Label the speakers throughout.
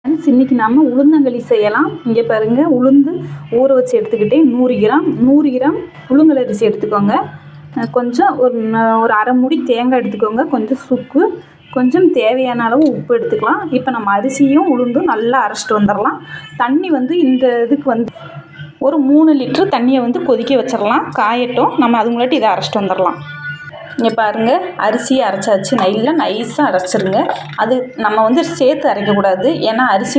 Speaker 1: Friends, இன்றைக்கி நம்ம உளுந்தங்களி செய்யலாம். இங்கே பாருங்கள், உளுந்து ஊற வச்சு எடுத்துக்கிட்டேன். 100 கிராம் புழுங்கல் அரிசி எடுத்துக்கோங்க. கொஞ்சம் ஒரு அரை மூடி தேங்காய் எடுத்துக்கோங்க. கொஞ்சம் சுக்கு, கொஞ்சம் தேவையான அளவு உப்பு எடுத்துக்கலாம். இப்போ நம்ம அரிசியும் உளுந்தும் நல்லா அரைச்சிட்டு வந்துடலாம். தண்ணி இந்த இதுக்கு ஒரு 3 லிட்ரு தண்ணியை கொதிக்க வச்சிடலாம். காயட்டும். நம்ம அதுங்களாட்டி இதை அரைச்சிட்டு வந்துடலாம். இங்கே பாருங்கள், அரிசியை அரைச்சாச்சு. நைஸாக அரைச்சிருங்க. அது நம்ம சேர்த்து அரைக்கக்கூடாது. ஏன்னா அரிசி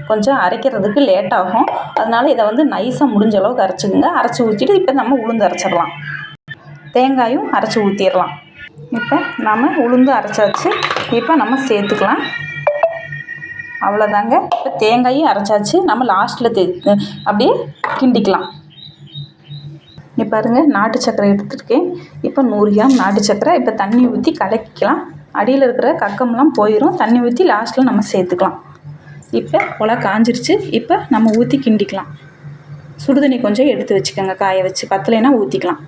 Speaker 1: கொஞ்சம் அரைக்கிறதுக்கு லேட் ஆகும். அதனால் இதை நைஸாக முடிஞ்ச அளவுக்கு அரைச்சிக்கோங்க. அரைச்சி ஊற்றிட்டு இப்போ நம்ம உளுந்து அரைச்சிடலாம். தேங்காயும் அரைச்சி ஊற்றிடலாம். இப்போ நம்ம உளுந்து அரைச்சாச்சு. இப்போ நம்ம சேர்த்துக்கலாம். அவ்வளோதாங்க. இப்போ தேங்காயும் அரைச்சாச்சு. நம்ம லாஸ்ட்டில் அப்படியே கிண்டிக்கலாம். இங்கே பாருங்கள், நாட்டு சர்க்கரை எடுத்துருக்கேன். இப்போ 100 கிராம் நாட்டு சர்க்கரை. இப்போ தண்ணி ஊற்றி கலக்கிக்கலாம். அடியில் இருக்கிற கக்கம்லாம் போயிடும். தண்ணி ஊற்றி லாஸ்ட்டில் நம்ம சேர்த்துக்கலாம். இப்போ உலை காஞ்சிருச்சு. இப்போ நம்ம ஊற்றி கிண்டிக்கலாம். சுடுதண்ணி கொஞ்சம் எடுத்து வச்சுக்கோங்க, காய வச்சு. பத்தலைன்னா ஊற்றிக்கலாம்.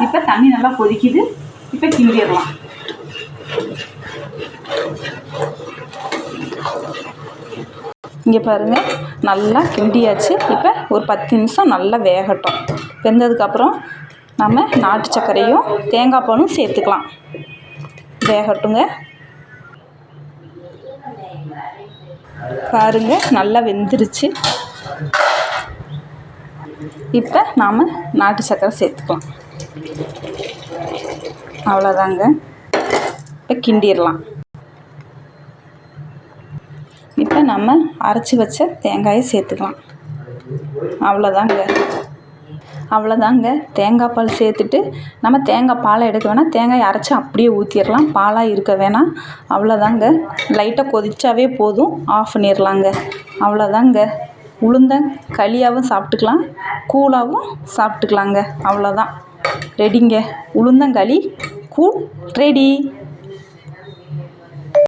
Speaker 1: இப்போ தண்ணி நல்லா கொதிக்குது. இப்போ கிண்டிடலாம். இங்கே பாருங்கள், நல்லா கிண்டியாச்சு. இப்போ ஒரு 10 நிமிஷம் நல்லா வேகட்டும். வெந்ததுக்கப்புறம் நம்ம நாட்டு சர்க்கரையும் தேங்காய் பாலும் சேர்த்துக்கலாம். வேகட்டுங்க. பாருங்கள், நல்லா வெந்துருச்சு. இப்போ நாம் நாட்டு சர்க்கரை சேர்த்துக்கலாம். அவ்வளோதாங்க. இப்போ கிண்டிடலாம். இப்போ நம்ம அரைச்சி வச்ச தேங்காயை சேர்த்துக்கலாம். அவ்வளோதாங்க. தேங்காய் பால் சேர்த்துட்டு நம்ம தேங்காய் பாலை எடுக்க வேணாம். தேங்காயை அரைச்சி அப்படியே ஊற்றிடலாம். பாலாக இருக்க வேணாம். அவ்வளோதாங்க. லைட்டாக கொதிச்சாவே போதும். ஆஃப் பண்ணிடலாங்க. அவ்வளோதாங்க. களியாகவும் சாப்பிட்டுக்கலாம், கூழாகவும் சாப்பிட்டுக்கலாங்க. அவ்வளோதான், ரெடிங்க. உளுந்தங்களி கூழ் ரெடி.